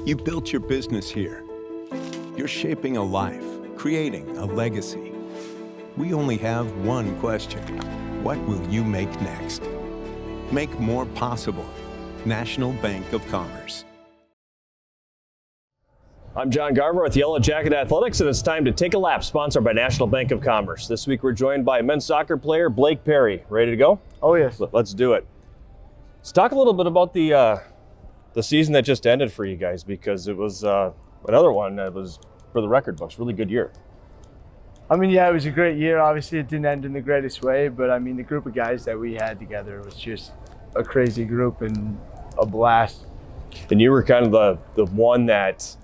You built your business here. You're shaping a life, creating a legacy. We only have one question. What will you make next? Make more possible. National Bank of Commerce. I'm John Garver with Yellow Jacket Athletics, and it's time to take a lap, sponsored by National Bank of Commerce. This week we're joined by men's soccer player Blake Perry. Ready to go? Oh, yes. Let's do it. Let's talk a little bit about the season that just ended for you guys, because it was another one that was, for the record books, really good year. I mean, yeah, it was a great year. Obviously, it didn't end in the greatest way, but I mean, the group of guys that we had together was just a crazy group and a blast. And you were kind of the one that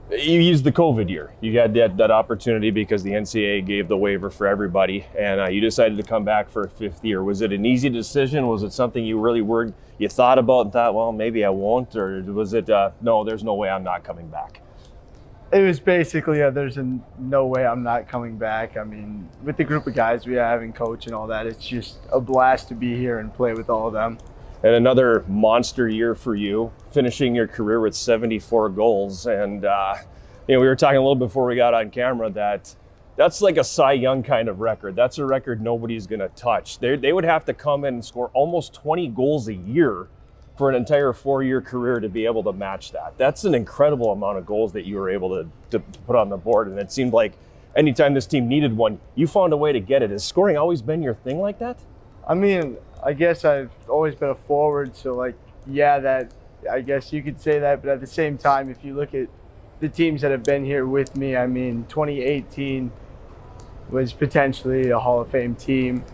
you used the COVID year. You had that opportunity because the NCAA gave the waiver for everybody, and you decided to come back for a fifth year. Was it an easy decision? Was it something you really you thought about and thought, well, maybe I won't? Or was it, no, there's no way I'm not coming back? It was basically, there's no way I'm not coming back. I mean, with the group of guys we have and coach and all that, it's just a blast to be here and play with all of them. And another monster year for you, finishing your career with 74 goals. And we were talking a little before we got on camera that's like a Cy Young kind of record. That's a record nobody's going to touch. They would have to come in and score almost 20 goals a year for an entire 4-year career to be able to match that. That's an incredible amount of goals that you were able to put on the board. And it seemed like anytime this team needed one, you found a way to get it. Has scoring always been your thing like that? I mean, I guess I've always been a forward, so I guess you could say that, but at the same time, if you look at the teams that have been here with me, I mean, 2018 was potentially a Hall of Fame team.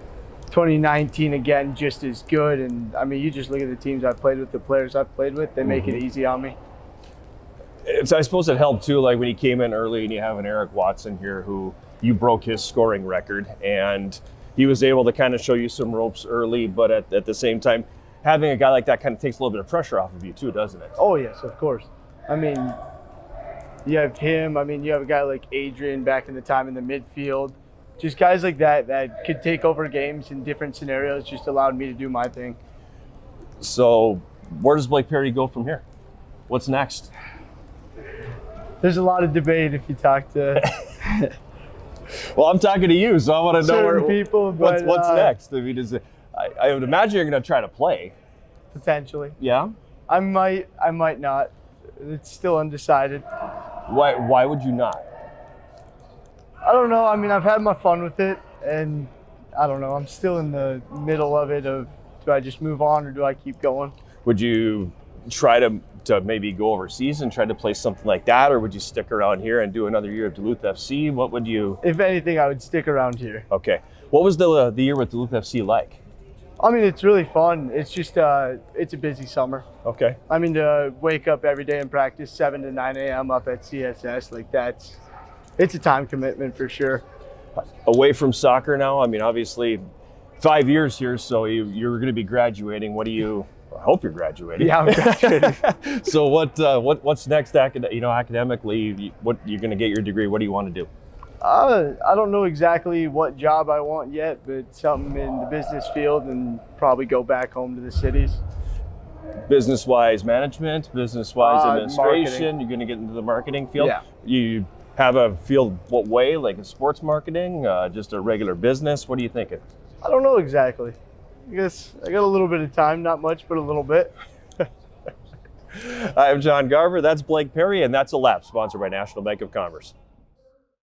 2019, again, just as good. And I mean, you just look at the teams I've played with, the players I've played with, they make it easy on me. I suppose it helped too, like when you came in early and you have an Eric Watson here who you broke his scoring record, and he was able to kind of show you some ropes early, but at the same time, having a guy like that kind of takes a little bit of pressure off of you too, doesn't it? Oh, yes, of course. I mean, you have him. I mean, you have a guy like Adrian back in the time in the midfield. Just guys like that could take over games in different scenarios, just allowed me to do my thing. So where does Blake Perry go from here? What's next? There's a lot of debate if you talk to Well, I'm talking to you, so I want to know people. What's next. I mean, I would imagine you're going to try to play. Potentially. Yeah? I might not. It's still undecided. Why would you not? I don't know. I mean, I've had my fun with it, and I don't know. I'm still in the middle of it of, do I just move on or do I keep going? Would you try to maybe go overseas and try to play something like that, or would you stick around here and do another year of Duluth FC? What would you? If anything, I would stick around here. Okay. What was the year with Duluth FC like? I mean, it's really fun. It's just it's a busy summer. Okay. I mean, to wake up every day and practice 7 to 9 a.m. up at CSS, it's a time commitment for sure. Away from soccer now, I mean, obviously 5 years here, so you're going to be graduating. I hope you're graduating. Yeah, I'm graduating. So what's next academically? What you're going to get your degree? What do you want to do? I don't know exactly what job I want yet, but something in the business field, and probably go back home to the cities. Business-wise management, business-wise administration. Marketing. You're going to get into the marketing field. Yeah. You have a field what way? Like in sports marketing, just a regular business? What are you thinking? I don't know exactly. I guess I got a little bit of time, not much, but a little bit. I'm John Garver. That's Blake Perry, and that's a lap, sponsored by National Bank of Commerce.